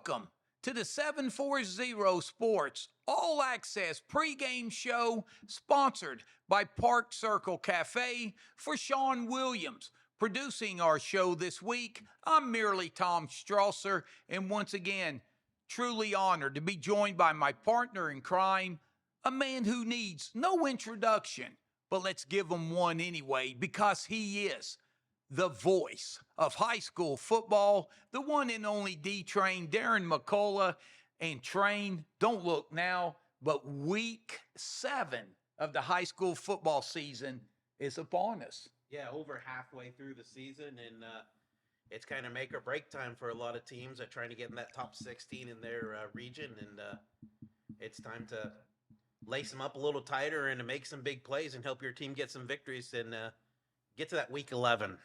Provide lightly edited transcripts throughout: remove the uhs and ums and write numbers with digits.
Welcome to the 740 Sports All Access pregame show sponsored by Park Circle Cafe. For Sean Williams producing our show this week, I'm merely Tom Strasser, and once again, truly honored to be joined by my partner in crime, a man who needs no introduction, but let's give him one anyway because he is the voice of high school football, the one and only D-Train, Darren McCullough. And Train, don't look now, but week 7 of the high school football season is upon us. Yeah, over halfway through the season, and it's kind of make or break time for a lot of teams that trying to get in that top 16 in their region, and it's time to lace them up a little tighter and to make some big plays and help your team get some victories and get to that week 11.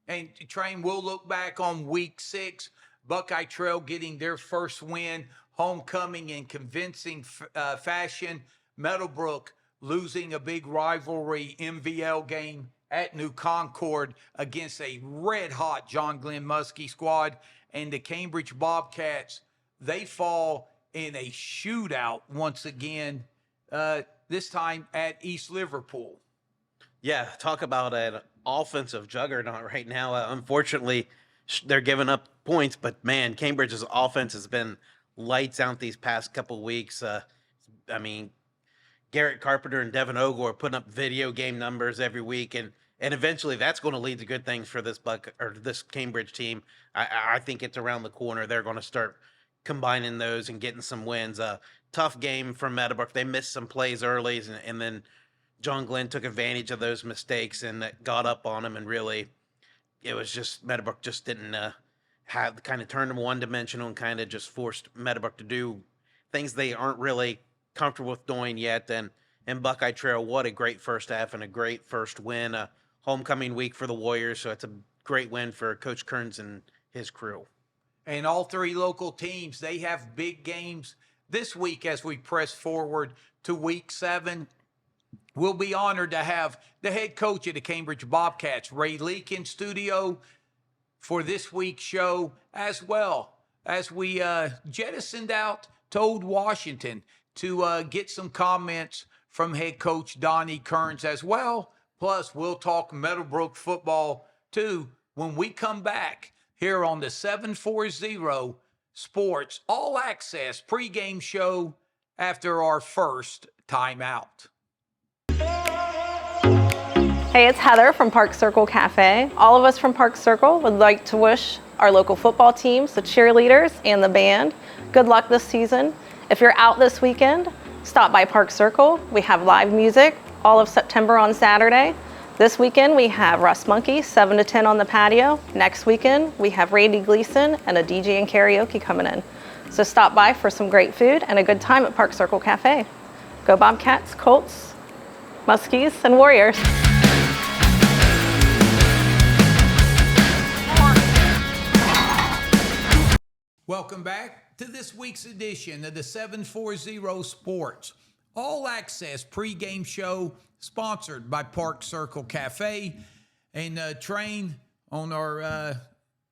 And Train, we'll look back on week 6, Buckeye Trail getting their first win, homecoming in convincing fashion, Meadowbrook losing a big rivalry MVL game at New Concord against a red-hot John Glenn Muskie squad, and the Cambridge Bobcats, they fall in a shootout once again, this time at East Liverpool. Yeah, talk about an offensive juggernaut right now. Unfortunately, they're giving up points, but man, Cambridge's offense has been lights out these past couple weeks. I mean, Garrett Carpenter and Devin Ogle are putting up video game numbers every week, and eventually that's going to lead to good things for this this Cambridge team. I think it's around the corner. They're going to start combining those and getting some wins. Tough game from Meadowbrook. They missed some plays early, and then John Glenn took advantage of those mistakes and got up on him, and really it was just Meadowbrook just didn't have kind of turned them one-dimensional and kind of just forced Meadowbrook to do things they aren't really comfortable with doing yet. And Buckeye Trail, what a great first half and a great first win. Homecoming week for the Warriors, so it's a great win for Coach Kearns and his crew. And all three local teams, they have big games this week as we press forward to week 7. We'll be honored to have the head coach of the Cambridge Bobcats, Ray Leak, in studio for this week's show, as well as we jettisoned out to Old Washington to get some comments from head coach Donnie Kearns as well. Plus, we'll talk Meadowbrook football, too, when we come back here on the 740 Sports All Access pregame show after our first timeout. Hey, it's Heather from Park Circle Cafe. All of us from Park Circle would like to wish our local football teams, the cheerleaders, and the band good luck this season. If you're out this weekend, stop by Park Circle. We have live music all of September on Saturday. This weekend we have Russ Monkey, 7 to 10 on the patio. Next weekend we have Randy Gleason and a DJ and karaoke coming in. So stop by for some great food and a good time at Park Circle Cafe. Go Bobcats, Colts, Muskies, and Warriors. Welcome back to this week's edition of the 740 Sports All Access pregame show sponsored by Park Circle Cafe. And Train, on our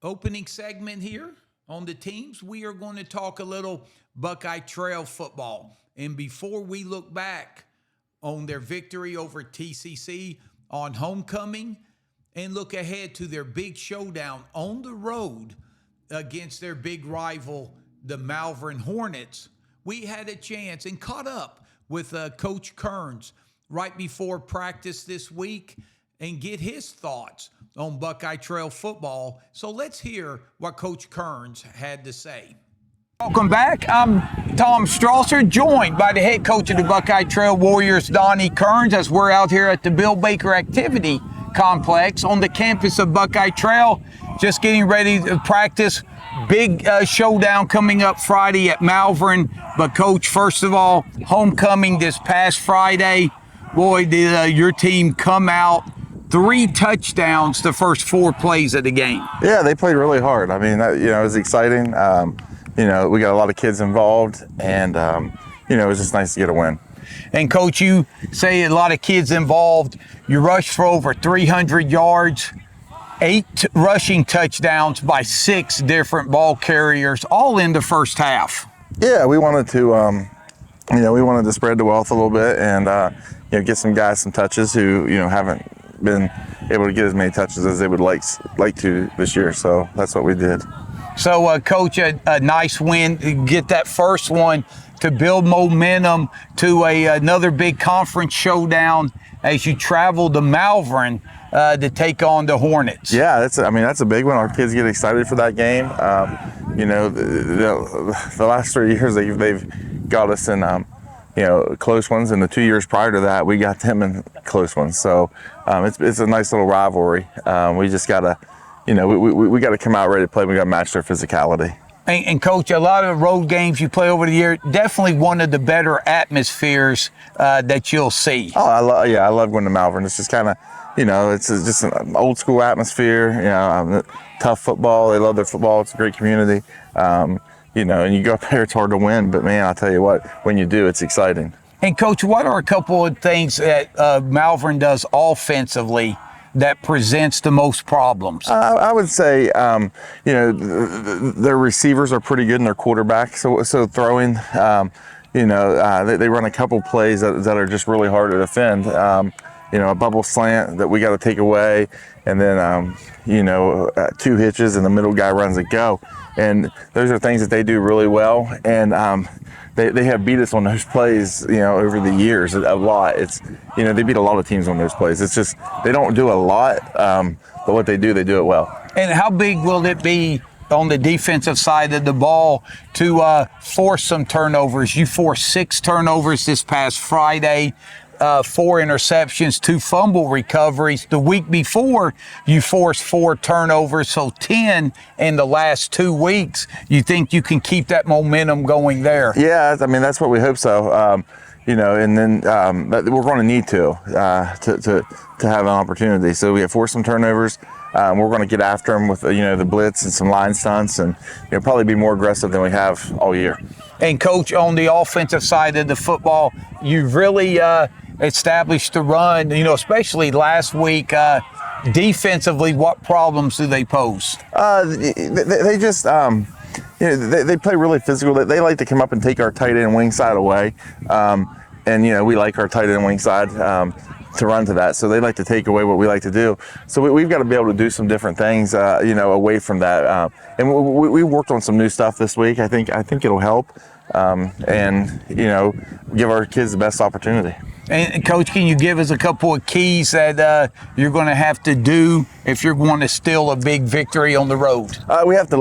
opening segment here on the teams, we are going to talk a little Buckeye Trail football. And before we look back on their victory over TCC on homecoming and look ahead to their big showdown on the road against their big rival, the Malvern Hornets, we had a chance and caught up with Coach Kearns right before practice this week and get his thoughts on Buckeye Trail football. So let's hear what Coach Kearns had to say. Welcome back. I'm Tom Strasser, joined by the head coach of the Buckeye Trail Warriors, Donnie Kearns, as we're out here at the Bill Baker Activity Complex on the campus of Buckeye Trail, just getting ready to practice. Big showdown coming up Friday at Malvern. But Coach, first of all, homecoming this past Friday. Boy, did your team come out 3 touchdowns the first 4 plays of the game. Yeah, they played really hard. I mean, it was exciting. We got a lot of kids involved, and it was just nice to get a win. And Coach, you say a lot of kids involved. You rushed for over 300 yards. 8 rushing touchdowns by 6 different ball carriers, all in the first half. Yeah, we wanted to, we wanted to spread the wealth a little bit and, get some guys some touches who, haven't been able to get as many touches as they would like to this year. So that's what we did. So, Coach, a nice win to get that first one to build momentum to another big conference showdown as you travel to Malvern to take on the Hornets. Yeah, that's a big one. Our kids get excited for that game. The last 3 years they've got us in close ones, and the 2 years prior to that we got them in close ones. So it's a nice little rivalry. We just gotta, we got to come out ready to play. We got to match their physicality. And Coach, a lot of road games you play over the year, definitely one of the better atmospheres that you'll see. Oh, I love going to Malvern. It's just kind of, it's just an old school atmosphere. Tough football. They love their football. It's a great community. And you go up there, it's hard to win, but man, I'll tell you what, when you do, it's exciting. And Coach, what are a couple of things that Malvern does offensively that presents the most problems? I would say, their receivers are pretty good and their quarterback. So throwing, they run a couple plays that are just really hard to defend. A bubble slant that we got to take away, and then 2 hitches and the middle guy runs a go. And those are things that they do really well. And they have beat us on those plays, over the years a lot. It's, they beat a lot of teams on those plays. It's just, they don't do a lot, but what they do it well. And how big will it be on the defensive side of the ball to force some turnovers? You forced 6 turnovers this past Friday. 4 interceptions, 2 fumble recoveries. The week before, you forced 4 turnovers, so 10 in the last 2 weeks. You think you can keep that momentum going there? Yeah, that's what we hope so. And then we're going to need to have an opportunity. So we have forced some turnovers. We're going to get after them with the blitz and some line stunts, and probably be more aggressive than we have all year. And Coach, on the offensive side of the football, you've really established the run, especially last week. Defensively, what problems do they pose? They just, they play really physical. They like to come up and take our tight end wing side away. And we like our tight end wing side to run to that. So they like to take away what we like to do. So we've got to be able to do some different things, away from that. And we worked on some new stuff this week. I think it'll help, and give our kids the best opportunity. And Coach, can you give us a couple of keys that you're going to have to do if you're going to steal a big victory on the road? We have to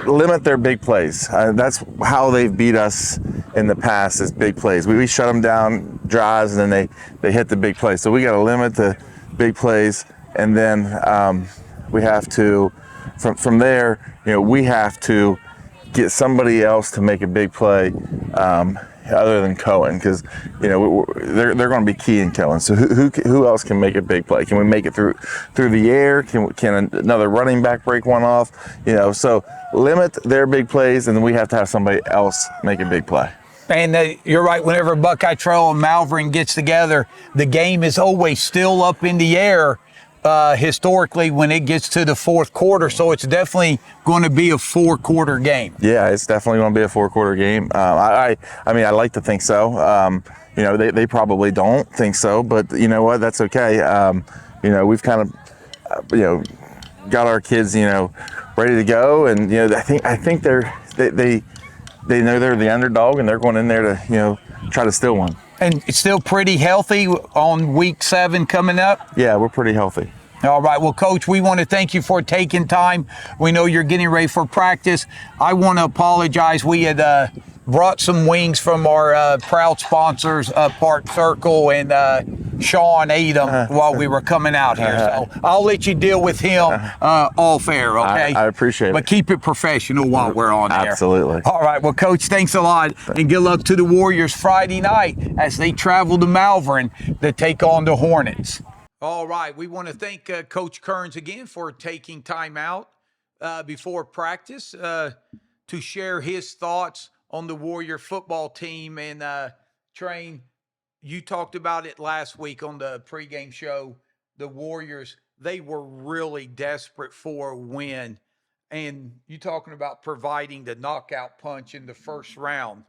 limit their big plays. That's how they've beat us in the past, is big plays. We shut them down, drives, and then they hit the big plays. So we got to limit the big plays, and then we have to, from there, we have to get somebody else to make a big play other than Cohen, because they're going to be key in Cohen. So who else can make a big play? Can we make it through the air? Can another running back break one off? So limit their big plays, and then we have to have somebody else make a big play. And you're right, whenever Buckeye Trail and Malvern gets together, the game is always still up in the air historically when it gets to the fourth quarter. So it's definitely going to be a 4-quarter game. Yeah, it's definitely going to be a 4-quarter game. I like to think so. They probably don't think so, but you know what? That's okay. We've kind of, got our kids, ready to go, and I think they know they're the underdog, and they're going in there to try to steal one. And it's still pretty healthy on week 7 coming up? Yeah, we're pretty healthy. All right. Well, Coach, we want to thank you for taking time. We know you're getting ready for practice. I want to apologize. We had brought some wings from our proud sponsors, Park Circle, and Sean ate them while we were coming out here. So I'll let you deal with him off air, okay? I appreciate it. But keep it professional while we're on there. Absolutely. All right. Well, Coach, thanks a lot. And good luck to the Warriors Friday night as they travel to Malvern to take on the Hornets. All right. We want to thank Coach Kearns again for taking time out before practice to share his thoughts on the Warrior football team. And Train, you talked about it last week on the pregame show. the Warriors, they were really desperate for a win. And you talking about providing the knockout punch in the first round.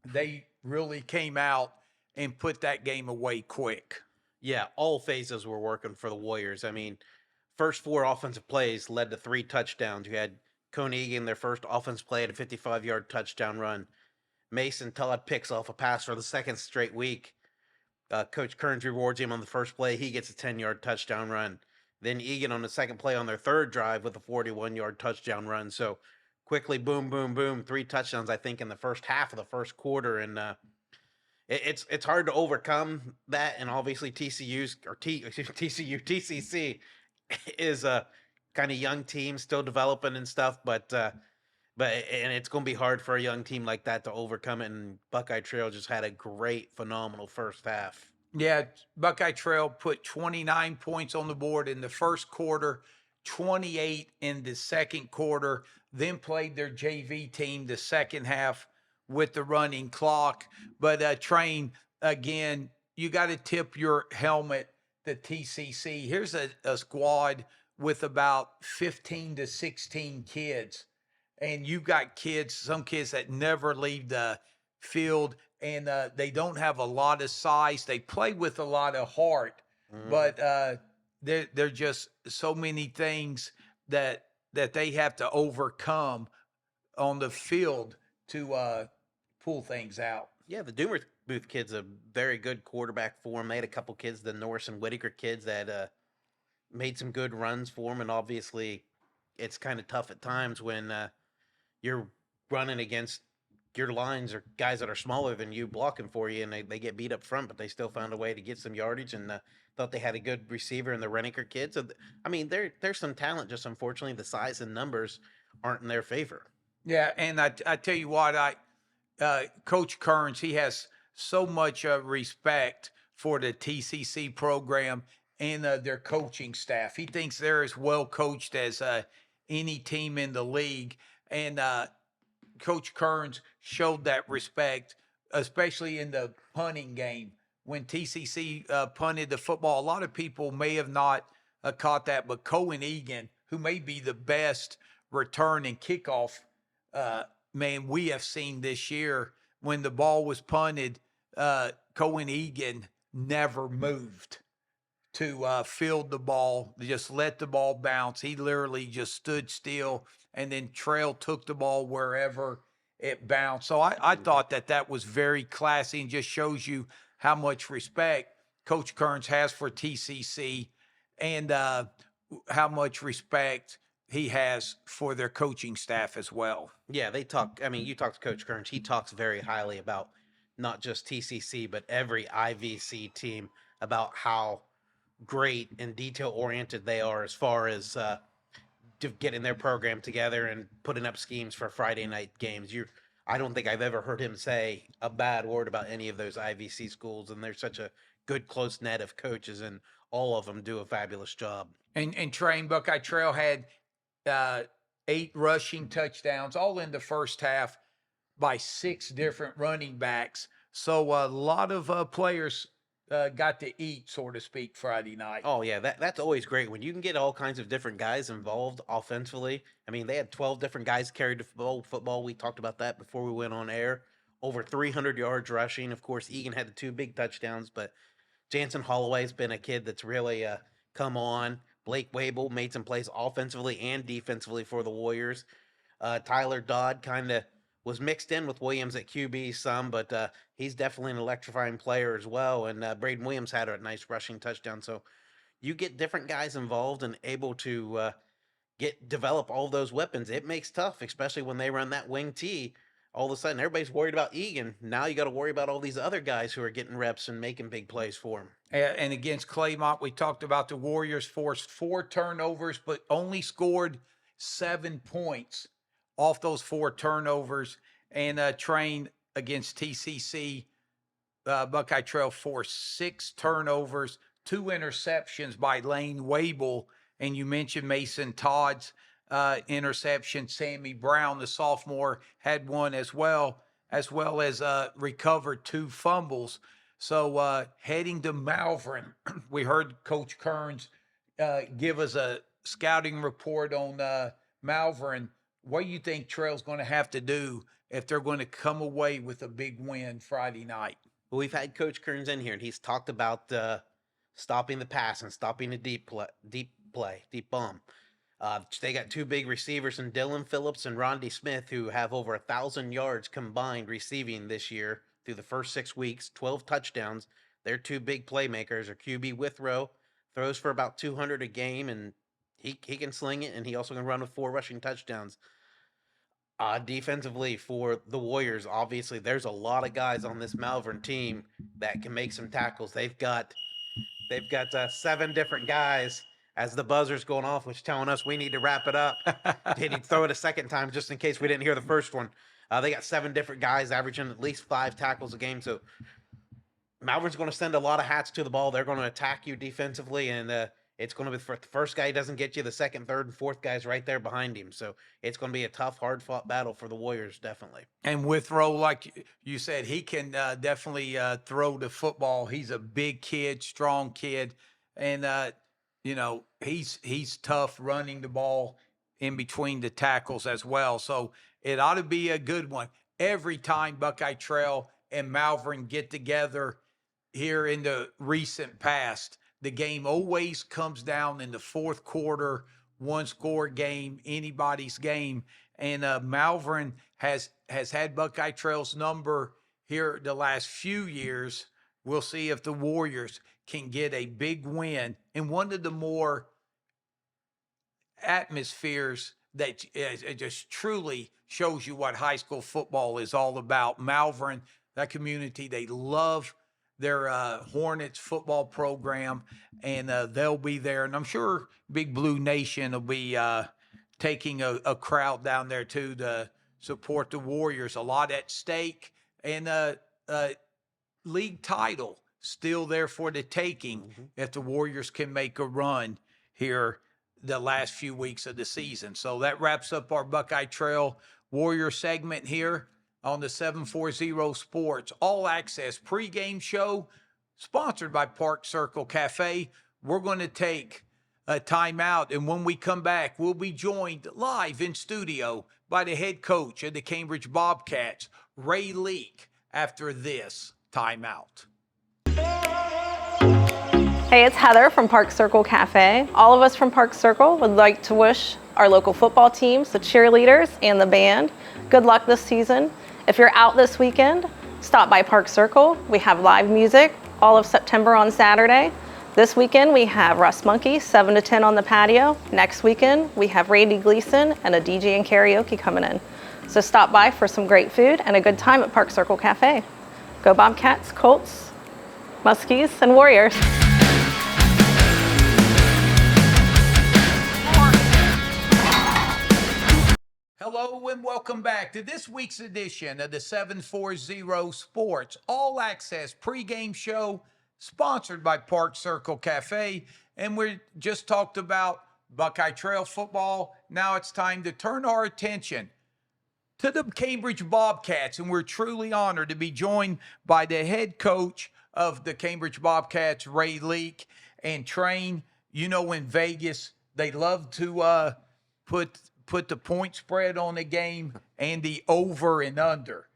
They really came out and put that game away quick. Yeah, all phases were working for the Warriors. I mean, first four offensive plays led to 3 touchdowns. You had Coney Egan, their first offensive play, at a 55-yard touchdown run. Mason Todd picks off a pass for the second straight week. Coach Kearns rewards him on the first play. He gets a 10-yard touchdown run. Then Egan on the second play on their third drive with a 41-yard touchdown run. So quickly, boom, boom, boom, 3 touchdowns, I think, in the first half of the first quarter. And it's hard to overcome that. And obviously TCC is a kind of young team still developing and stuff, but it's going to be hard for a young team like that to overcome it. And Buckeye Trail just had a great, phenomenal first half. Yeah, Buckeye Trail put 29 points on the board in the first quarter, 28 in the second quarter, then played their JV team the second half with the running clock. But Train, again, you got to tip your helmet to TCC. Here's a squad with about 15 to 16 kids. And you got kids, some kids that never leave the field, and they don't have a lot of size. They play with a lot of heart, but they're just so many things that they have to overcome on the field to pull things out. Yeah, the Doomer Booth kid's a very good quarterback for him. They had a couple kids, the Norris and Whitaker kids, that made some good runs for him. And obviously, it's kind of tough at times when you're running against your lines or guys that are smaller than you blocking for you, and they get beat up front, but they still found a way to get some yardage, and thought they had a good receiver in the Reniker kids. So, I mean, there's some talent, just unfortunately the size and numbers aren't in their favor. Yeah, and I tell you what, Coach Kearns, he has so much respect for the TCC program and their coaching staff. He thinks they're as well coached as any team in the league, and Coach Kearns showed that respect, especially in the punting game. When TCC punted the football, a lot of people may have not caught that, but Cohen Egan, who may be the best return and kickoff man we have seen this year, when the ball was punted, Cohen Egan never moved to field the ball, just let the ball bounce. He literally just stood still, and then Trail took the ball wherever it bounced. So I thought that was very classy and just shows you how much respect Coach Kearns has for TCC and how much respect he has for their coaching staff as well. Yeah, they talk. I mean, you talk to Coach Kearns. He talks very highly about not just TCC, but every IVC team, about how great and detail oriented they are as far as getting their program together and putting up schemes for Friday night games. I don't think I've ever heard him say a bad word about any of those IVC schools, and there's such a good close net of coaches, and all of them do a fabulous job. And Train, Buckeye Trail had 8 rushing touchdowns, all in the first half, by 6 different running backs. So a lot of players got to eat, so to speak, Friday night. Oh, yeah, that's always great when you can get all kinds of different guys involved offensively. I mean, they had 12 different guys carried the football. We talked about that before we went on air. Over 300 yards rushing. Of course, Egan had the 2 big touchdowns, but Jansen Holloway's been a kid that's really come on. Blake Wable made some plays offensively and defensively for the Warriors. Tyler Dodd kind of was mixed in with Williams at QB some, but he's definitely an electrifying player as well. And Braden Williams had a nice rushing touchdown. So you get different guys involved and able to develop all those weapons. It makes tough, especially when they run that wing T. All of a sudden, everybody's worried about Egan. Now you got to worry about all these other guys who are getting reps and making big plays for him. And against Claymont, we talked about the Warriors forced 4 turnovers, but only scored 7 points off those 4 turnovers. And Train against TCC, Buckeye Trail forced 6 turnovers, 2 interceptions by Lane Wable. And you mentioned Mason Todd's interception. Sammy Brown, the sophomore, had one as well as recovered 2 fumbles. So heading to Malvern, we heard Coach Kearns give us a scouting report on Malvern. What do you think Trail's going to have to do if they're going to come away with a big win Friday night? Well, we've had Coach Kearns in here, and he's talked about stopping the pass and stopping the deep bomb. They got two big receivers in Dylan Phillips and Rondi Smith, who have over 1,000 yards combined receiving this year through the first 6 weeks, 12 touchdowns. They're two big playmakers. Our QB Withrow throws for about 200 a game, and he can sling it, and he also can run with 4 rushing touchdowns. Defensively for the Warriors, obviously, there's a lot of guys on this Malvern team that can make some tackles. They've got 7 different guys as the buzzer's going off, which is telling us we need to wrap it up. Did he throw it a second time just in case we didn't hear the first one? They got 7 different guys averaging at least 5 tackles a game. So Malvern's going to send a lot of hats to the ball. They're going to attack you defensively, and it's going to be for the first guy doesn't get you, the second, third, and fourth guy's right there behind him. So it's going to be a tough, hard-fought battle for the Warriors, definitely. And Withrow, like you said, he can definitely throw the football. He's a big kid, strong kid, and he's tough running the ball in between the tackles as well. So it ought to be a good one. Every time Buckeye Trail and Malvern get together here in the recent past, the game always comes down in the fourth quarter, one-score game, anybody's game. And Malvern has had Buckeye Trail's number here the last few years. We'll see if the Warriors can get a big win in one of the more atmospheres that it just truly shows you what high school football is all about. Malvern, that community, they love their Hornets football program, and they'll be there. And I'm sure Big Blue Nation will be taking a crowd down there too to support the Warriors. A lot at stake, and league title still there for the taking if the Warriors can make a run here the last few weeks of the season. So that wraps up our Buckeye Trail Warrior segment here on the 740 Sports All Access pregame show, sponsored by Park Circle Cafe. We're going to take a timeout, and when we come back, we'll be joined live in studio by the head coach of the Cambridge Bobcats, Ray Leak, after this timeout. Hey, it's Heather from Park Circle Cafe. All of us from Park Circle would like to wish our local football teams, the cheerleaders, and the band good luck this season. If you're out this weekend, stop by Park Circle. We have live music all of September on Saturday. This weekend we have Russ Monkey, 7 to 10 on the patio. Next weekend we have Randy Gleason and a DJ and karaoke coming in. So stop by for some great food and a good time at Park Circle Cafe. Go Bobcats, Colts, Muskies, and Warriors. Hello and welcome back to this week's edition of the 740 Sports All Access pregame show, sponsored by Park Circle Cafe. And we just talked about Buckeye Trail football. Now it's time to turn our attention to the Cambridge Bobcats. And we're truly honored to be joined by the head coach of the Cambridge Bobcats, Ray Leak. And Train, you know, in Vegas, they love to put the point spread on the game and the over and under.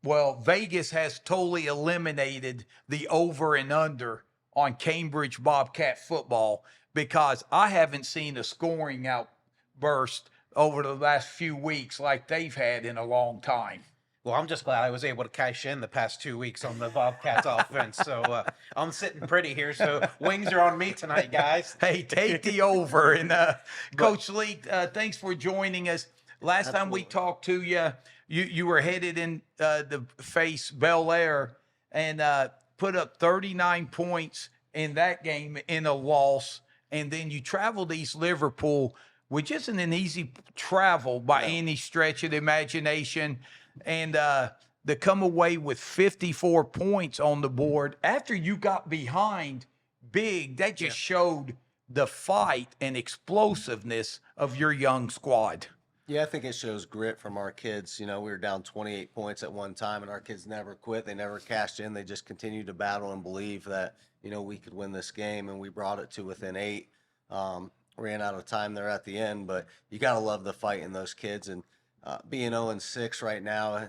Well, Vegas has totally eliminated the over and under on Cambridge Bobcat football because I haven't seen a scoring outburst over the last few weeks like they've had in a long time. Well, I'm just glad I was able to cash in the past 2 weeks on the Bobcats offense. So I'm sitting pretty here. So wings are on me tonight, guys. Hey, take the over. And Coach Leak, thanks for joining us. Last time we talked to you, you were headed in to face Bel Air and put up 39 points in that game in a loss. And then you traveled to East Liverpool, which isn't an easy travel by any stretch of the imagination. And to come away with 54 points on the board after you got behind big, that just showed the fight and explosiveness of your young squad. Yeah, I think it shows grit from our kids. We were down 28 points at one time, and our kids never quit. They never cashed in. They just continued to battle and believe that, we could win this game, and we brought it to within 8. Ran out of time there at the end, but you got to love the fight in those kids. And being 0-6 right now,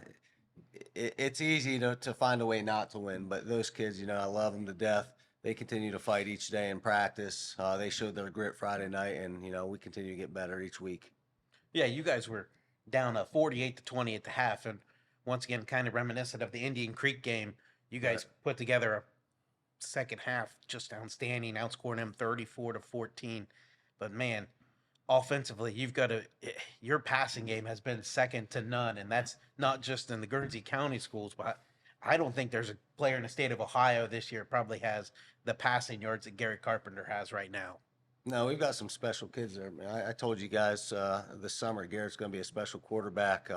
it's easy to find a way not to win, but those kids, I love them to death. They continue to fight each day in practice. They showed their grit Friday night, and, we continue to get better each week. Yeah, you guys were down 48-20 at the half, and once again, kind of reminiscent of the Indian Creek game. You guys put together a second half just outstanding, outscoring them 34-14. But man, offensively, your passing game has been second to none, and that's not just in the Guernsey County schools, but I don't think there's a player in the state of Ohio this year probably has the passing yards that Garrett Carpenter has right now. No, we've got some special kids there, man. I told you guys this summer Garrett's going to be a special quarterback.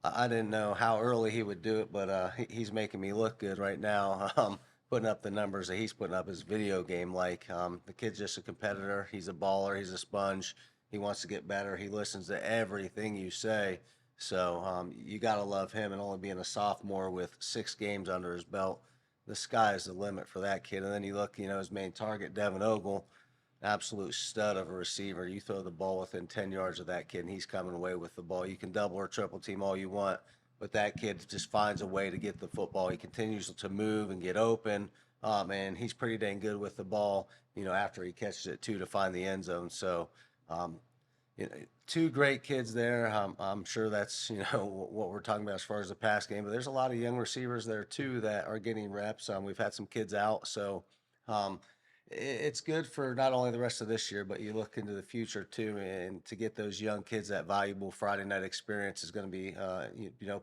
I didn't know how early he would do it, but he's making me look good right now. Putting up the numbers that he's putting up his video game like. The kid's just a competitor. He's a baller. He's a sponge. He wants to get better. He listens to everything you say. So you got to love him, and only being a sophomore with 6 games under his belt, the sky is the limit for that kid. And then you look, his main target, Devin Ogle, absolute stud of a receiver. You throw the ball within 10 yards of that kid, and he's coming away with the ball. You can double or triple team all you want, but that kid just finds a way to get the football. He continues to move and get open, and he's pretty dang good with the ball, after he catches it, too, to find the end zone. So, 2 great kids there. I'm sure that's, what we're talking about as far as the pass game, but there's a lot of young receivers there, too, that are getting reps. We've had some kids out, so it's good for not only the rest of this year, but you look into the future too, and to get those young kids that valuable Friday night experience is going to be,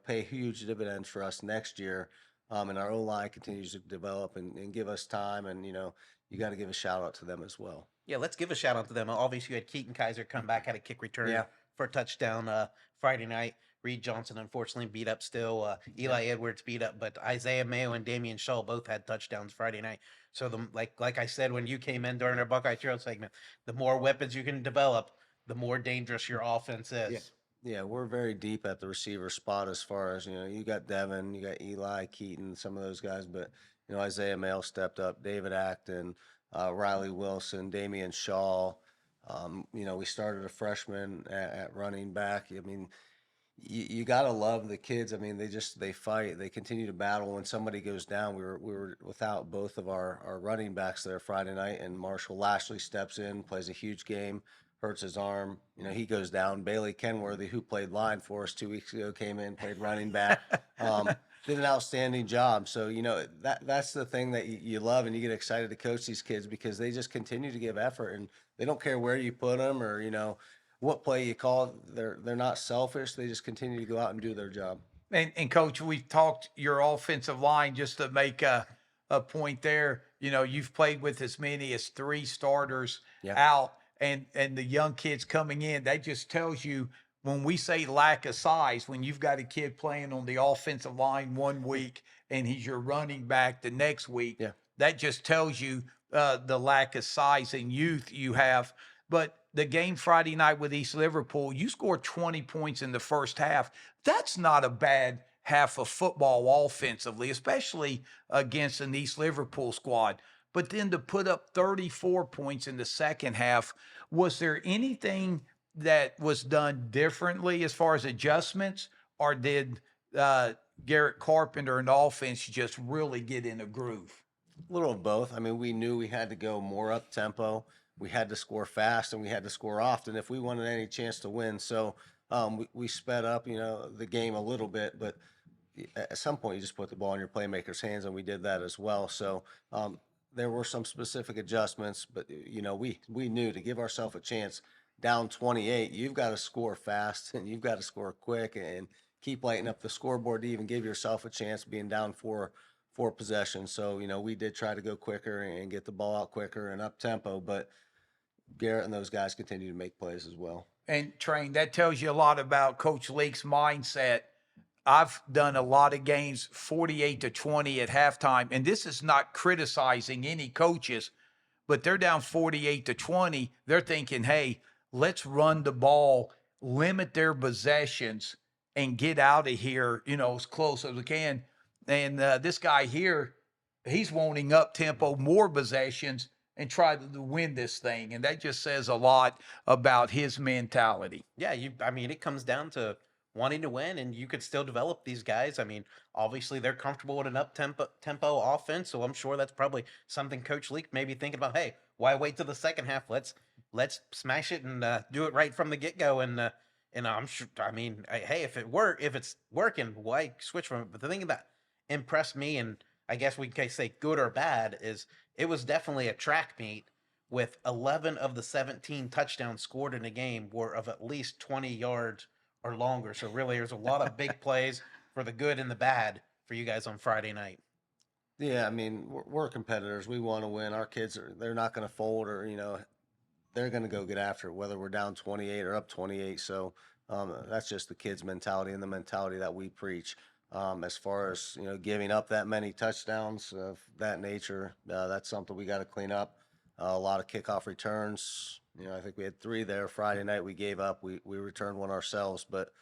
pay huge dividends for us next year. And our O-line continues to develop and give us time, and you got to give a shout out to them as well. Yeah, let's give a shout out to them. Obviously, you had Keaton Kaiser come back, had a kick return for a touchdown Friday night. Reed Johnson, unfortunately, beat up still. Eli Edwards beat up, but Isaiah Mayo and Damian Shaw both had touchdowns Friday night. So, like I said when you came in during our Buckeye Trail segment, the more weapons you can develop, the more dangerous your offense is. Yeah, we're very deep at the receiver spot as far as, you got Devin, you got Eli, Keaton, some of those guys, but, Isaiah Mayo stepped up, David Acton, Riley Wilson, Damian Shaw. We started a freshman at running back. I mean, you got to love the kids. I mean, they fight. They continue to battle. When somebody goes down, we were without both of our running backs there Friday night, and Marshall Lashley steps in, plays a huge game, hurts his arm. He goes down. Bailey Kenworthy, who played line for us 2 weeks ago, came in, played running back. Did an outstanding job. So, that's the thing that you love, and you get excited to coach these kids because they just continue to give effort, and they don't care where you put them or, what play you call. They're not selfish. They just continue to go out and do their job. And Coach, we've talked your offensive line, just to make a point there. You've played with as many as 3 starters out, and the young kids coming in. That just tells you, when we say lack of size, when you've got a kid playing on the offensive line one week and he's your running back the next week, that just tells you the lack of size and youth you have. But the game Friday night with East Liverpool, you scored 20 points in the first half. That's not a bad half of football offensively, especially against an East Liverpool squad. But then to put up 34 points in the second half, was there anything that was done differently as far as adjustments, or did Garrett Carpenter and the offense just really get in a groove? A little of both. I mean, we knew we had to go more up tempo. We had to score fast, and we had to score often if we wanted any chance to win. So we sped up, the game a little bit, but at some point you just put the ball in your playmaker's hands, and we did that as well. So there were some specific adjustments, but we knew to give ourselves a chance. Down 28, you've got to score fast, and you've got to score quick, and keep lighting up the scoreboard to even give yourself a chance being down four possessions. So we did try to go quicker and get the ball out quicker and up tempo, but Garrett and those guys continue to make plays as well. And Train, that tells you a lot about Coach Leake's mindset. I've done a lot of games 48-20 at halftime, and this is not criticizing any coaches, but they're down 48-20. They're thinking, hey, let's run the ball limit their possessions and get out of here, as close as we can. And this guy here, he's wanting up tempo, more possessions, and try to win this thing. And that just says a lot about his mentality. Yeah, I mean, it comes down to wanting to win, and you could still develop these guys. I mean, obviously they're comfortable with an up tempo offense, so I'm sure that's probably something Coach Leak may be thinking about. Hey, why wait till the second half? Let's smash it and do it right from the get go. And I'm sure. I mean, hey, if it's working, why switch from it? But the thing that impressed me, and I guess we can say good or bad, is it was definitely a track meet with 11 of the 17 touchdowns scored in a game were of at least 20 yards or longer. So really, there's a lot of big plays for the good and the bad for you guys on Friday night. Yeah, I mean, we're competitors. We want to win. Our kids they're not going to fold, or they're going to go get after it, whether we're down 28 or up 28. So that's just the kids' mentality and the mentality that we preach. As far as giving up that many touchdowns of that nature, that's something we got to clean up. A lot of kickoff returns. I think we had 3 there Friday night. We gave up. We returned one ourselves, but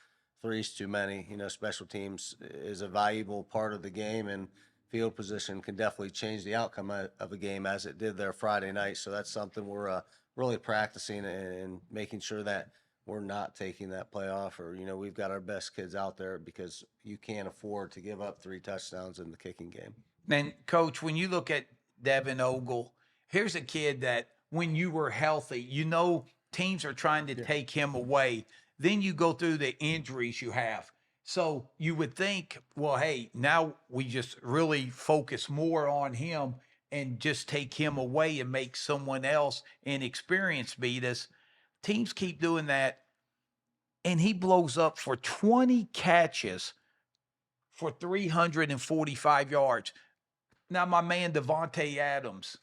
3's too many. Special teams is a valuable part of the game, and field position can definitely change the outcome of a game, as it did there Friday night. So that's something we're really practicing and making sure that we're not taking that play off, or we've got our best kids out there, because you can't afford to give up 3 touchdowns in the kicking game. And Coach, when you look at Devin Ogle, here's a kid that when you were healthy, teams are trying to take him away. Then you go through the injuries you have. So you would think, well, hey, now we just really focus more on him and just take him away and make someone else inexperienced beat us. Teams keep doing that. And he blows up for 20 catches for 345 yards. Now, my man Devontae Adams,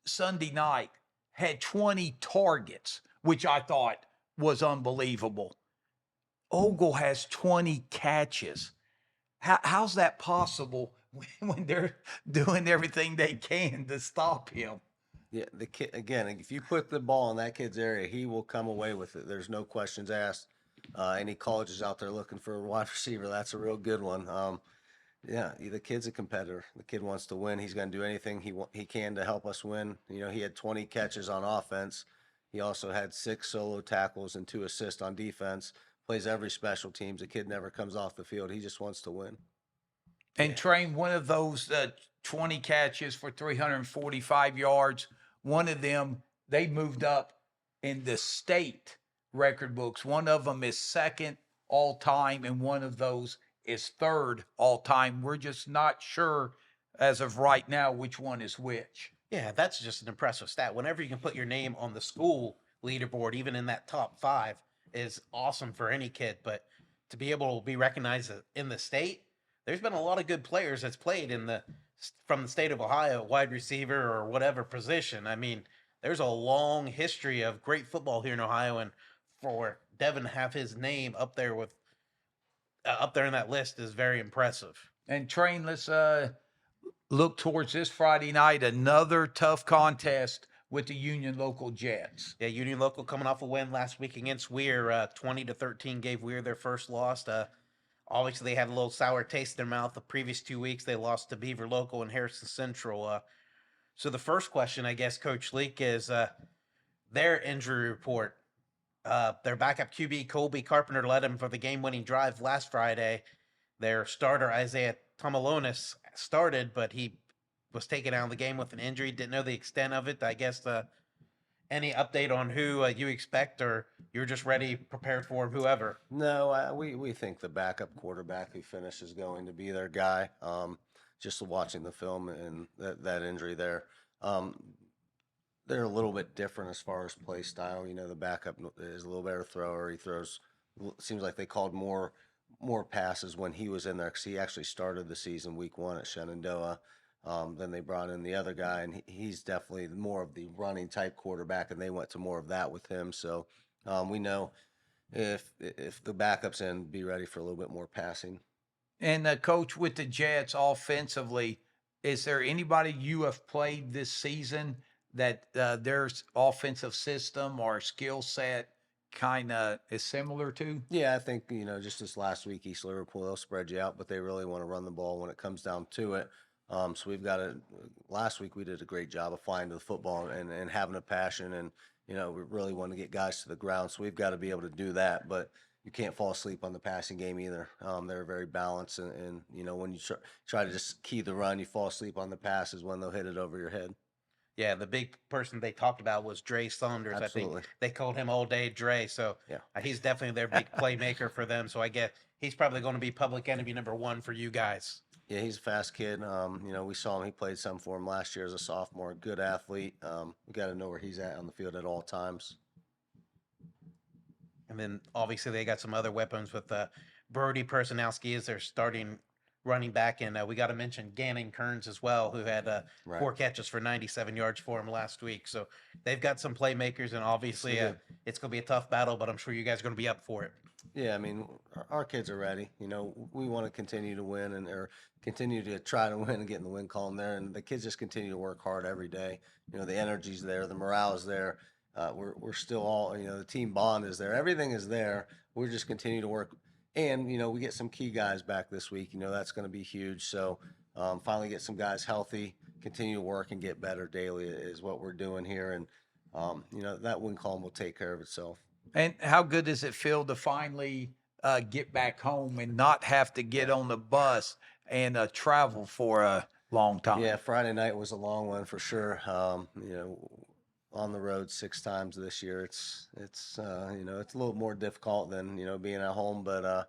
Sunday night, had 20 targets, which I thought was unbelievable. Ogle has 20 catches. How's that possible when they're doing everything they can to stop him? Yeah, the kid, again, if you put the ball in that kid's area, he will come away with it. There's no questions asked. Any colleges out there looking for a wide receiver, that's a real good one. Yeah, the kid's a competitor. The kid wants to win. He's going to do anything he can to help us win. He had 20 catches on offense. He also had 6 solo tackles and 2 assists on defense. Plays every special teams. The kid never comes off the field. He just wants to win. And train one of those 20 catches for 345 yards. One of them, they moved up in the state record books. One of them is second all time, and one of those is third all time. We're just not sure as of right now which one is which. Yeah, that's just an impressive stat. Whenever you can put your name on the school leaderboard, even in that top 5, is awesome for any kid. But to be able to be recognized in the state, there's been a lot of good players that's played from the state of Ohio, wide receiver or whatever position. I mean, there's a long history of great football here in Ohio, and for Devin to have his name up there in that list is very impressive. And Train, let's look towards this Friday night, another tough contest with the Union Local Jets. Yeah, Union Local coming off a win last week against Weir. 20-13 gave Weir their first loss. Obviously, they had a little sour taste in their mouth. The previous 2 weeks, they lost to Beaver Local and Harrison Central. So the first question, I guess, Coach Leak, is their injury report. Their backup QB, Colby Carpenter, led him for the game-winning drive last Friday. Their starter, Isaiah Tomalonis, started, but he was taken out of the game with an injury. Didn't know the extent of it. I guess any update on who you expect, or you're just ready, prepared for him, whoever? No, we think the backup quarterback who finished is going to be their guy. Just watching the film and that injury there. They're a little bit different as far as play style. The backup is a little better thrower. He throws, seems like they called more passes when he was in there, because he actually started the season week 1 at Shenandoah. Then they brought in the other guy, and he's definitely more of the running type quarterback, and they went to more of that with him. So we know if the backup's in, be ready for a little bit more passing. And Coach, with the Jets offensively, is there anybody you have played this season that their offensive system or skill set kind of is similar to? Yeah, I think, just this last week, East Liverpool, they'll spread you out, but they really want to run the ball when it comes down to it. So we've got last week we did a great job of flying to the football and having a passion, and, we really want to get guys to the ground. So we've got to be able to do that, but you can't fall asleep on the passing game either. They're very balanced, and when you try to just key the run, you fall asleep on the passes when they'll hit it over your head. Yeah, the big person they talked about was Dre Saunders. Absolutely. I think they called him All Day Dre. So Yeah. he's definitely their big playmaker for them. So I guess he's probably going to be public enemy number one for you guys. Yeah, he's a fast kid. We saw him. He played some for him last year as a sophomore. Good athlete. We got to know where he's at on the field at all times. And then obviously they got some other weapons with Brody Personowski as their starting running back. And we got to mention Gannon Kearns as well, who had Right. 4 catches for 97 yards for him last week. So they've got some playmakers, and obviously Yes, they do. it's going to be a tough battle, but I'm sure you guys are going to be up for it. Yeah, I mean, our kids are ready. We want to continue to win or continue to try to win and get in the win column there. And the kids just continue to work hard every day. The energy's there, the morale is there. We're still all, the team bond is there. Everything is there. We're just continue to work. And, we get some key guys back this week. That's going to be huge. So finally get some guys healthy, continue to work and get better daily is what we're doing here. And, that win column will take care of itself. And how good does it feel to finally get back home and not have to get on the bus and travel for a long time? Yeah, Friday night was a long one for sure. On the road 6 times this year, it's it's a little more difficult than being at home, but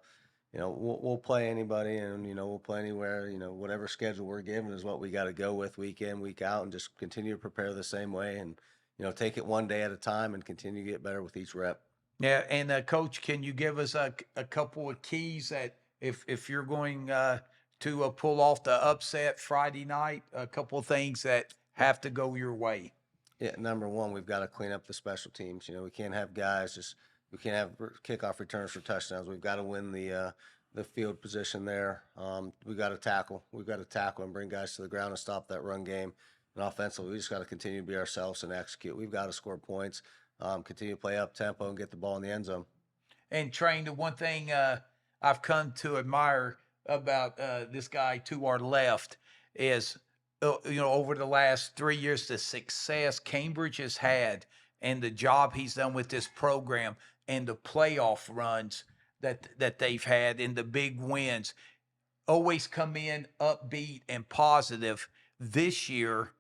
we'll play anybody, and we'll play anywhere. Whatever schedule we're given is what we got to go with week in, week out, and just continue to prepare the same way, and take it one day at a time and continue to get better with each rep. Yeah, and Coach, can you give us a couple of keys that if you're going to pull off the upset Friday night, a couple of things that have to go your way? Yeah, number one, we've got to clean up the special teams. We can't have guys we can't have kickoff returns for touchdowns. We've got to win the field position there. We got to tackle. We've got to tackle and bring guys to the ground and stop that run game. And offensively, we just got to continue to be ourselves and execute. We've got to score points. Continue to play up tempo and get the ball in the end zone. And Train, the one thing I've come to admire about this guy to our left is, over the last 3 years, the success Cambridge has had and the job he's done with this program and the playoff runs that they've had and the big wins, always come in upbeat and positive. This year,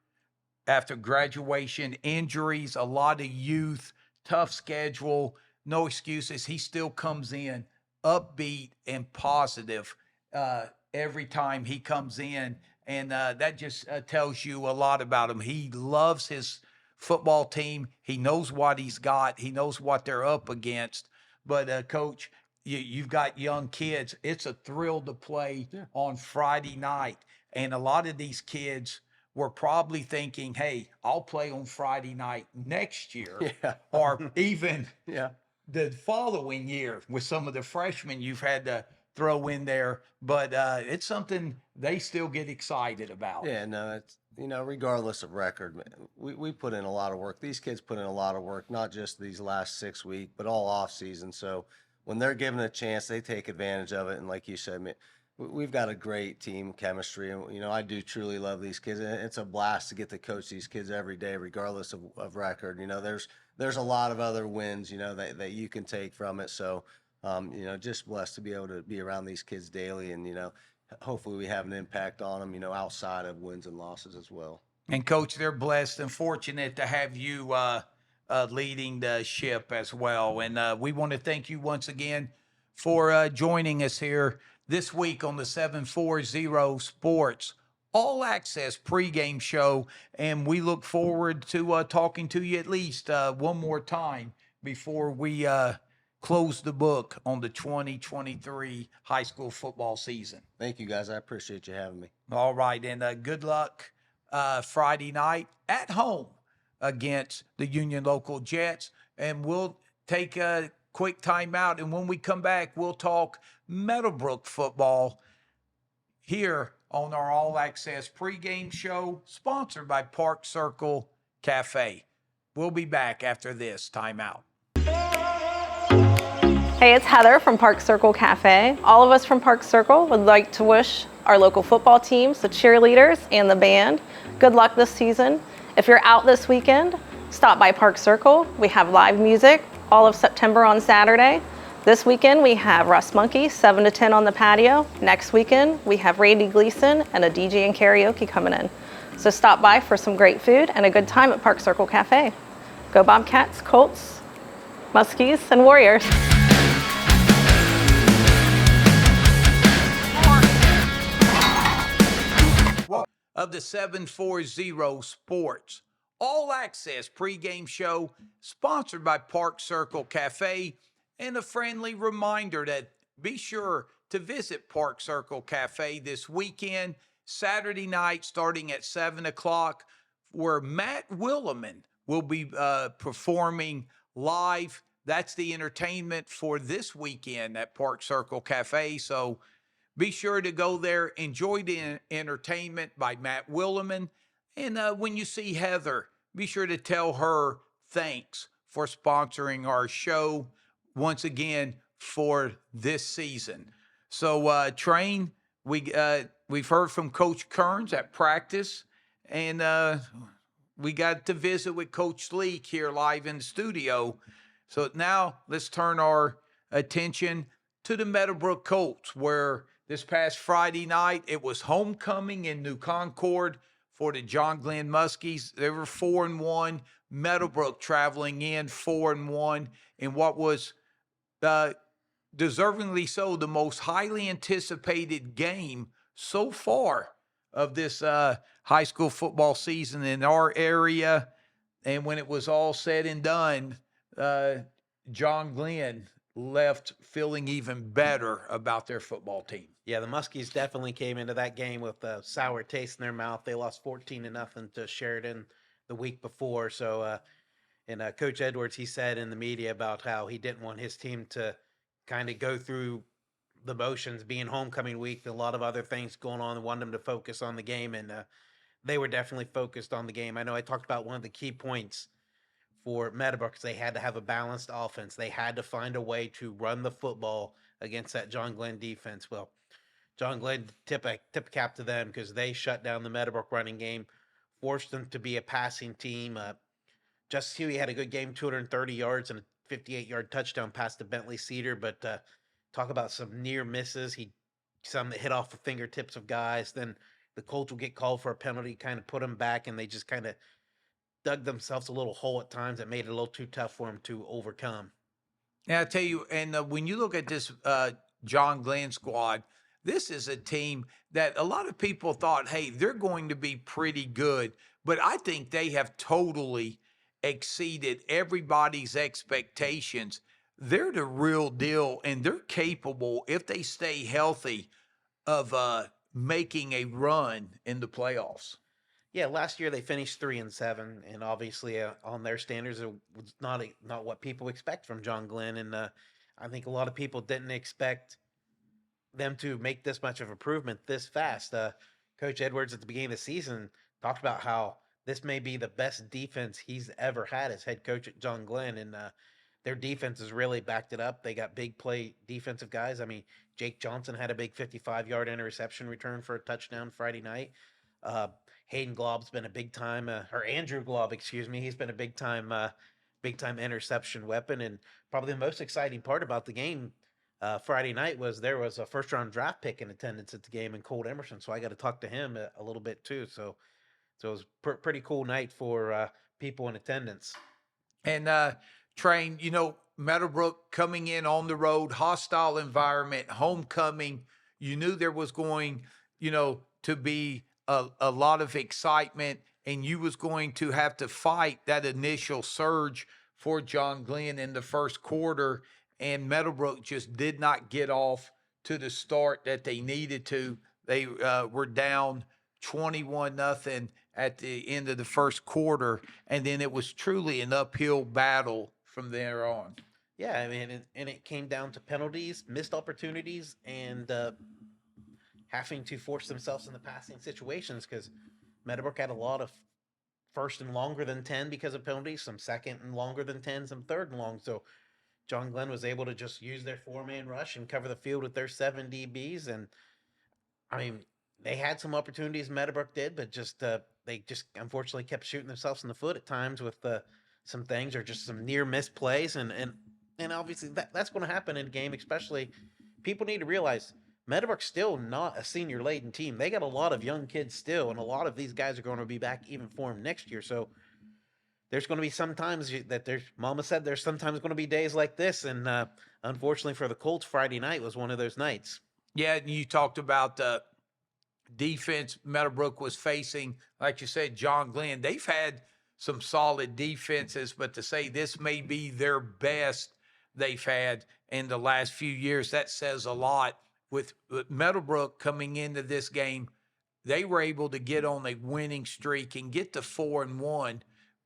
after graduation, injuries, a lot of youth, tough schedule, no excuses. He still comes in upbeat and positive every time he comes in. And that just tells you a lot about him. He loves his football team. He knows what he's got. He knows what they're up against. But, Coach, you've got young kids. It's a thrill to play on Friday night. And a lot of these kids were probably thinking, hey, I'll play on Friday night next year or even the following year with some of the freshmen you've had to throw in there. But it's something they still get excited about. Yeah, no, it's, regardless of record, man, we put in a lot of work. These kids put in a lot of work, not just these last 6 weeks, but all off season. So when they're given a chance, they take advantage of it. And like you said, man, we've got a great team chemistry, and I do truly love these kids. And it's a blast to get to coach these kids every day, regardless of record. There's a lot of other wins, that you can take from it. So, just blessed to be able to be around these kids daily, and hopefully we have an impact on them, outside of wins and losses as well. And Coach, they're blessed and fortunate to have you leading the ship as well. And we want to thank you once again for joining us here this week on the 740 Sports All Access pregame show. And we look forward to talking to you at least one more time before we close the book on the 2023 high school football season. Thank you, guys. I appreciate you having me. All right. And good luck Friday night at home against the Union Local Jets. And we'll take a quick timeout. And when we come back, we'll talk Meadowbrook football here on our All Access pregame show, sponsored by Park Circle Cafe. We'll be back after this timeout. Hey, it's Heather from Park Circle Cafe. All of us from Park Circle would like to wish our local football teams, the cheerleaders, and the band good luck this season. If you're out this weekend, stop by Park Circle. We have live music all of September on Saturday. This weekend we have Russ Monkey, 7 to 10 on the patio. Next weekend we have Randy Gleason and a DJ and karaoke coming in. So stop by for some great food and a good time at Park Circle Cafe. Go Bobcats, Colts, Muskies, and Warriors. Of the 740 Sports All Access pregame show, sponsored by Park Circle Cafe, and a friendly reminder that be sure to visit Park Circle Cafe this weekend, Saturday night, starting at 7 o'clock, where Matt Williman will be performing live. That's the entertainment for this weekend at Park Circle Cafe. So be sure to go there, enjoy the entertainment by Matt Williman. And when you see Heather, be sure to tell her thanks for sponsoring our show once again for this season. So, Train, we've heard from Coach Kearns at practice, and we got to visit with Coach Leak here live in the studio. So now let's turn our attention to the Meadowbrook Colts, where this past Friday night, it was homecoming in New Concord for the John Glenn Muskies. They were 4-1. Meadowbrook traveling in 4-1 in what was deservingly so the most highly anticipated game so far of this high school football season in our area. And when it was all said and done, John Glenn left feeling even better about their football team. Yeah, the Muskies definitely came into that game with a sour taste in their mouth. They lost 14-0 to Sheridan the week before. So, and Coach Edwards, he said in the media about how he didn't want his team to kind of go through the motions, being homecoming week, a lot of other things going on, and wanted them to focus on the game. And they were definitely focused on the game. I know I talked about one of the key points for Meadowbrook is they had to have a balanced offense. They had to find a way to run the football against that John Glenn defense. Well, John Glenn tip cap to them because they shut down the Meadowbrook running game, forced them to be a passing team. Justice Huey had a good game, 230 yards and a 58-yard touchdown pass to Bentley Cedar. But talk about some near misses. Some that hit off the fingertips of guys. Then the Colts will get called for a penalty, kind of put them back, and they just kind of dug themselves a little hole at times that made it a little too tough for them to overcome. Yeah, I tell you, and when you look at this John Glenn squad, this is a team that a lot of people thought, hey, they're going to be pretty good. But I think they have totally exceeded everybody's expectations. They're the real deal, and they're capable, if they stay healthy, of making a run in the playoffs. Yeah, last year they finished 3-7, and obviously on their standards, it was not what people expect from John Glenn. And I think a lot of people didn't expect them to make this much of improvement this fast. Coach Edwards at the beginning of the season talked about how this may be the best defense he's ever had as head coach at John Glenn, and their defense has really backed it up. They got big play defensive guys. I mean, Jake Johnson had a big 55-yard interception return for a touchdown Friday night. Hayden Glob's been a big time, or Andrew Glob, excuse me. He's been a big time interception weapon. And probably the most exciting part about the game Friday night was there was a first round draft pick in attendance at the game in Colt Emerson. So I got to talk to him a little bit too. So it was pretty cool night for people in attendance. And Train, Meadowbrook coming in on the road, hostile environment, homecoming. You knew there was going, to be a lot of excitement, and you was going to have to fight that initial surge for John Glenn in the first quarter, and Meadowbrook just did not get off to the start that they needed to. They were down 21-0 at the end of the first quarter, and then it was truly an uphill battle from there on. Yeah, I mean, and it came down to penalties, missed opportunities, and having to force themselves in the passing situations because Meadowbrook had a lot of first and longer than 10 because of penalties, some second and longer than 10, some third and long. So John Glenn was able to just use their 4-man rush and cover the field with their 7 DBs. And I mean, they had some opportunities, Meadowbrook did, but just they just unfortunately kept shooting themselves in the foot at times with some things or just some near miss plays. And obviously that's going to happen in a game, especially people need to realize Meadowbrook's still not a senior laden team. They got a lot of young kids still, and a lot of these guys are going to be back even for them next year. So there's going to be some times that there's Mama said there's sometimes going to be days like this, and unfortunately for the Colts, Friday night was one of those nights. Yeah, and you talked about defense Meadowbrook was facing, like you said, John Glenn. They've had some solid defenses, but to say this may be their best they've had in the last few years, that says a lot. With Meadowbrook coming into this game, they were able to get on a winning streak and get to 4-1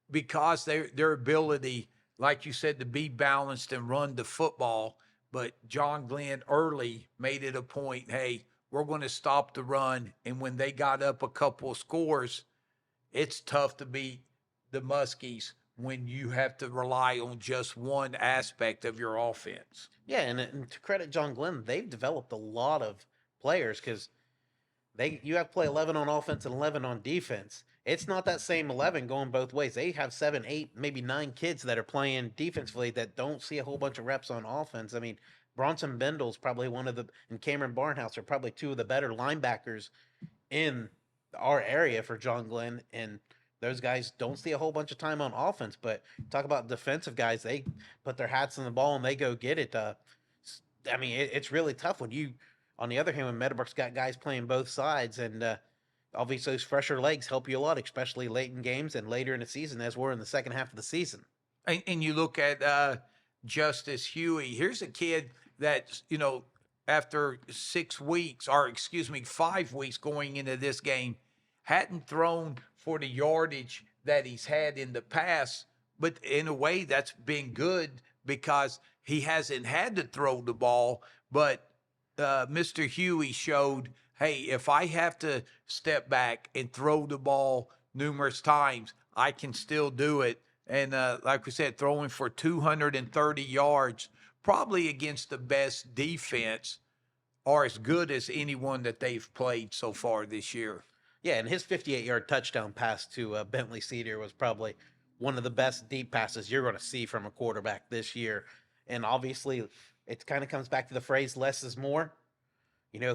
because their ability, like you said, to be balanced and run the football. But John Glenn early made it a point, hey, we're going to stop the run. And when they got up a couple of scores, it's tough to beat the Muskies when you have to rely on just one aspect of your offense. Yeah, and to credit John Glenn, they've developed a lot of players because you have to play 11 on offense and 11 on defense. It's not that same 11 going both ways. They have 7, 8, maybe 9 kids that are playing defensively that don't see a whole bunch of reps on offense. I mean, Bronson Bendle's probably and Cameron Barnhouse are probably 2 of the better linebackers in our area for John Glenn, and those guys don't see a whole bunch of time on offense. But talk about defensive guys, they put their hats on the ball and they go get it. I mean, it's really tough when you, on the other hand, when Meadowbrook's got guys playing both sides, and obviously those fresher legs help you a lot, especially late in games and later in the season as we're in the second half of the season. And you look at Justice Huey. Here's a kid that, after 5 weeks going into this game, hadn't thrown for the yardage that he's had in the past. But in a way, that's been good because he hasn't had to throw the ball. But Mr. Huey showed, hey, if I have to step back and throw the ball numerous times, I can still do it. And like we said, throwing for 230 yards, probably against the best defense, or as good as anyone that they've played so far this year. Yeah, and his 58-yard touchdown pass to Bentley Cedar was probably one of the best deep passes you're going to see from a quarterback this year. And obviously, it kind of comes back to the phrase, less is more.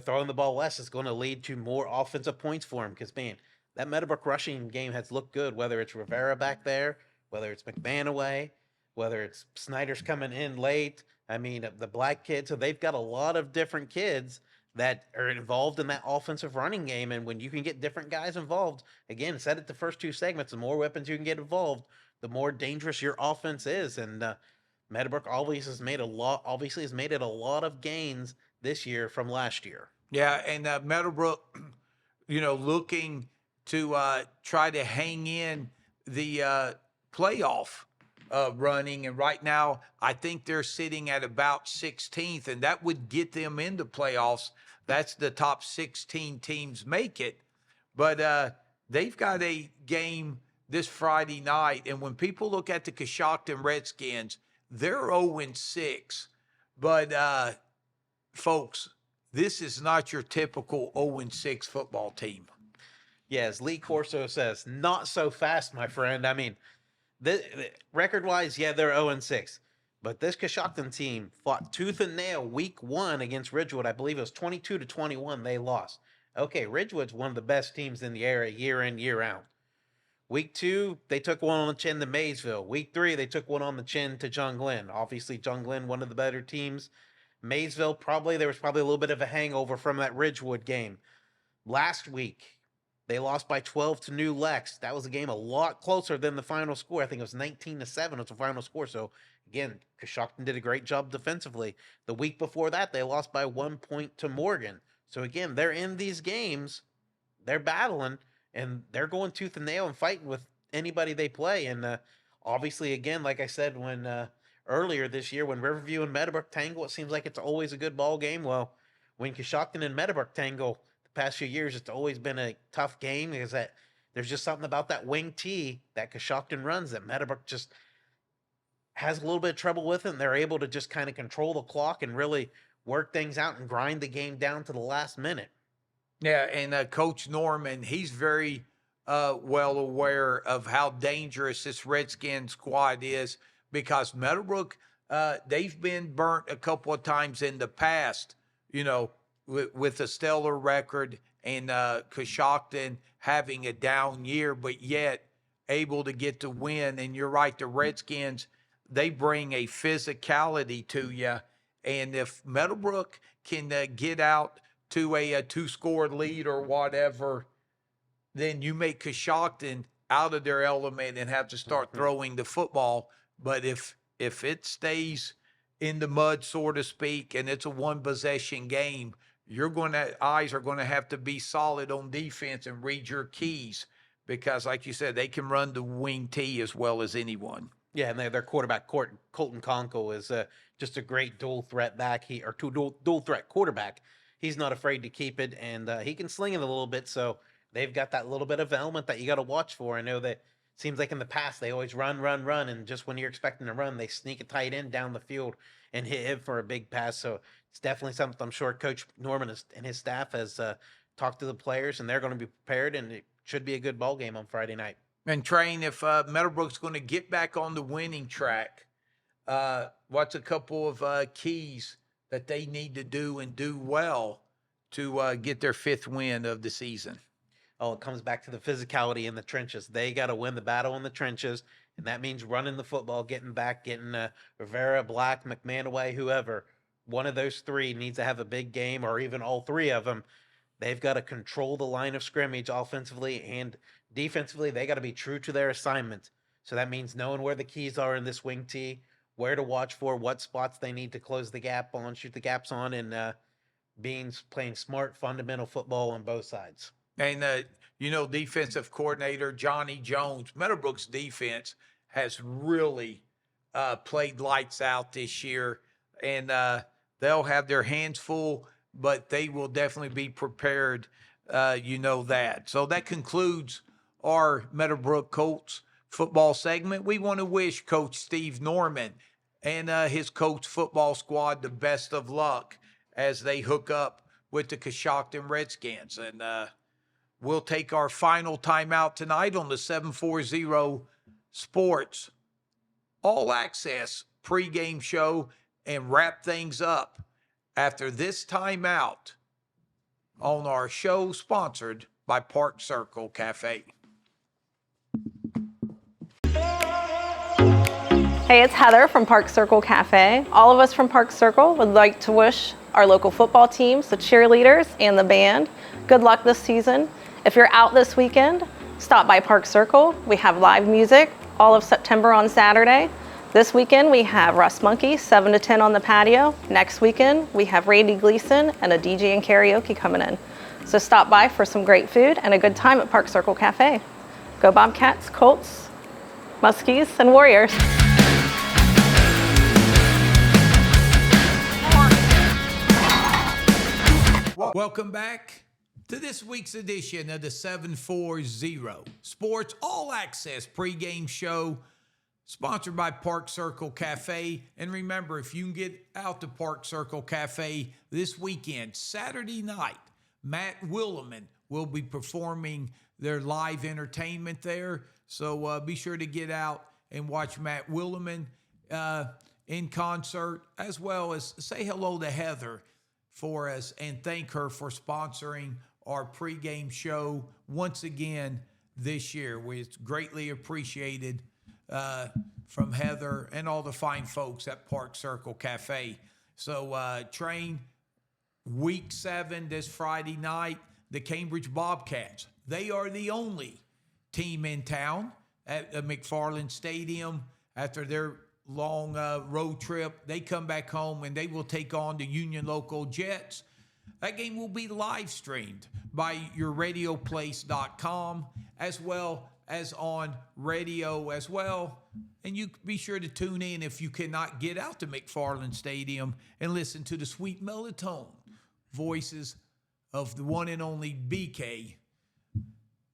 Throwing the ball less is going to lead to more offensive points for him because, man, that Meadowbrook rushing game has looked good, whether it's Rivera back there, whether it's McMahon away, whether it's Snyder's coming in late. I mean, the black kids, so they've got a lot of different kids that are involved in that offensive running game. And when you can get different guys involved, again, said it the first 2 segments, the more weapons you can get involved, the more dangerous your offense is. And Meadowbrook obviously has made it a lot of gains this year from last year. Yeah, and Meadowbrook, looking to try to hang in the playoff running. And right now, I think they're sitting at about 16th, and that would get them into playoffs. That's the top 16 teams make it. But they've got a game this Friday night. And when people look at the Coshocton Redskins, they're 0-6. But, folks, this is not your typical 0-6 football team. Yeah, as Lee Corso says, not so fast, my friend. I mean, record-wise, yeah, they're 0-6. But this Coshocton team fought tooth and nail week 1 against Ridgewood. I believe it was 22-21 they lost. Okay, Ridgewood's one of the best teams in the area year in, year out. Week 2, they took one on the chin to Maysville. Week 3, they took one on the chin to John Glenn. Obviously, John Glenn, one of the better teams. Maysville, there was probably a little bit of a hangover from that Ridgewood game. Last week, they lost by 12 to New Lex. That was a game a lot closer than the final score. I think it was 19-7 was the final score. So, again, Coshocton did a great job defensively. The week before that, they lost by 1 point to Morgan. So, again, they're in these games. They're battling, and they're going tooth and nail and fighting with anybody they play. And obviously, again, like I said earlier this year, when Riverview and Meadowbrook tangle, it seems like it's always a good ball game. Well, when Coshocton and Meadowbrook tangle, past few years, it's always been a tough game because there's just something about that wing T that Coshocton runs that Meadowbrook just has a little bit of trouble with it, and they're able to just kind of control the clock and really work things out and grind the game down to the last minute. Yeah, and Coach Norman, he's very well aware of how dangerous this Redskin squad is because Meadowbrook, they've been burnt a couple of times in the past, with a stellar record and Coshocton having a down year, but yet able to get the win. And you're right, the Redskins, they bring a physicality to you. And if Meadowbrook can get out to a two-score lead or whatever, then you make Coshocton out of their element and have to start throwing the football. But if it stays in the mud, so to speak, and it's a one-possession game, eyes are going to have to be solid on defense and read your keys because, like you said, they can run the wing T as well as anyone. Yeah, and their quarterback, Colton Conco, is just a great dual threat back. Dual threat quarterback. He's not afraid to keep it, and he can sling it a little bit. So they've got that little bit of element that you got to watch for. I know that seems like in the past they always run, and just when you're expecting to run, they sneak a tight end down the field and hit him for a big pass. So it's definitely something I'm sure Coach Norman and his staff has talked to the players, and they're going to be prepared, and it should be a good ball game on Friday night. And Train, if Meadowbrook's going to get back on the winning track, what's a couple of keys that they need to do and do well to get their fifth win of the season? Oh, it comes back to the physicality in the trenches. They got to win the battle in the trenches, and that means running the football, getting back, getting Rivera, Black, McManaway, whoever. One of those three needs to have a big game, or even all three of them. They've got to control the line of scrimmage offensively and defensively. They got to be true to their assignment. So that means knowing where the keys are in this wing T, where to watch for, what spots they need to close the gap on, shoot the gaps on, and playing smart, fundamental football on both sides. And, defensive coordinator Johnny Jones, Meadowbrook's defense has really played lights out this year. And they'll have their hands full, but they will definitely be prepared, that. So that concludes our Meadowbrook Colts football segment. We want to wish Coach Steve Norman and his Colts football squad the best of luck as they hook up with the Coshocton Redskins. And we'll take our final timeout tonight on the 740 Sports All Access pregame show and wrap things up after this timeout on our show sponsored by Park Circle Cafe. Hey, it's Heather from Park Circle Cafe. All of us from Park Circle would like to wish our local football teams, the cheerleaders, and the band good luck this season. If you're out this weekend, stop by Park Circle. We have live music all of September on Saturday. This weekend we have Russ Monkey, 7 to 10 on the patio. Next weekend we have Randy Gleason and a DJ and karaoke coming in. So stop by for some great food and a good time at Park Circle Cafe. Go Bobcats, Colts, Muskies, and Warriors. Welcome back to this week's edition of the 740 Sports All Access pregame show, sponsored by Park Circle Cafe. And remember, if you can get out to Park Circle Cafe this weekend, Saturday night, Matt Williman will be performing their live entertainment there. So be sure to get out and watch Matt Williman in concert, as well as say hello to Heather for us and thank her for sponsoring our pregame show once again this year. It's greatly appreciated from Heather and all the fine folks at Park Circle Cafe. So Train, week 7 this Friday night, the Cambridge Bobcats. They are the only team in town at McFarland Stadium after their long road trip. They come back home and they will take on the Union Local Jets. That game will be live streamed by yourradioplace.com as well as on radio as well. And you be sure to tune in if you cannot get out to McFarland Stadium and listen to the sweet melatonin voices of the one and only BK,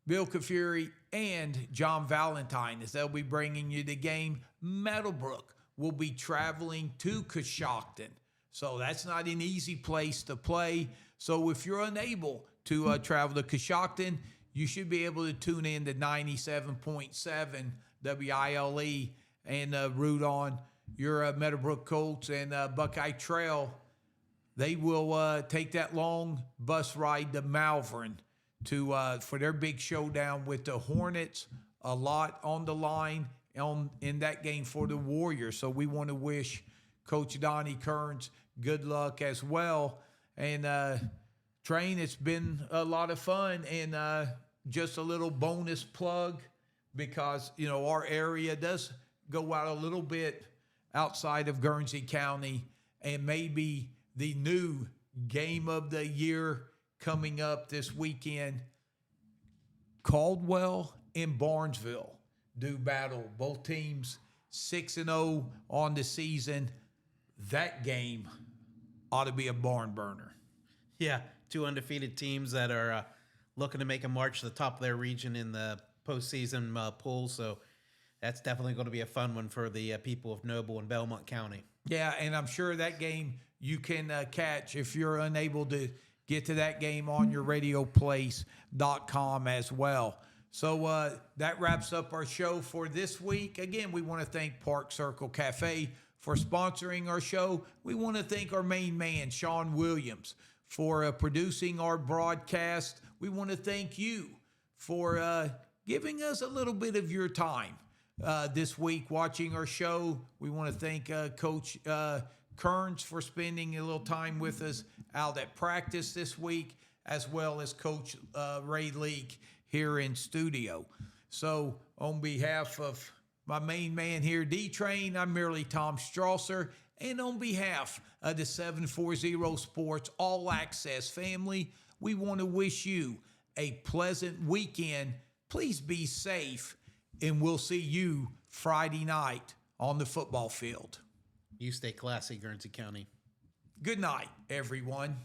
Bill Kafuri, and John Valentine as they'll be bringing you the game. Meadowbrook will be traveling to Coshocton. So that's not an easy place to play. So if you're unable to travel to Coshocton, you should be able to tune in to 97.7 WILE and root on your Meadowbrook Colts and Buckeye Trail. They will take that long bus ride to Malvern for their big showdown with the Hornets. A lot on the line in that game for the Warriors. So we want to wish Coach Donnie Kearns good luck as well. And Train, it's been a lot of fun. And just a little bonus plug, because our area does go out a little bit outside of Guernsey County, and maybe the new game of the year coming up this weekend. Caldwell and Barnesville do battle. Both teams 6-0 on the season. That game ought to be a barn burner. Yeah, two undefeated teams that are looking to make a march to the top of their region in the postseason pool. So that's definitely going to be a fun one for the people of Noble and Belmont County. Yeah, and I'm sure that game you can catch if you're unable to get to that game on your radioplace.com as well. So that wraps up our show for this week. Again, we want to thank Park Circle Cafe for sponsoring our show. We want to thank our main man, Sean Williams, for producing our broadcast. We want to thank you for giving us a little bit of your time this week watching our show. We want to thank Coach Kearns for spending a little time with us out at practice this week, as well as Coach Ray Leake here in studio. So on behalf of my main man here, D-Train, I'm merely Tom Strasser. And on behalf of the 740 Sports All Access family, we want to wish you a pleasant weekend. Please be safe, and we'll see you Friday night on the football field. You stay classy, Guernsey County. Good night, everyone.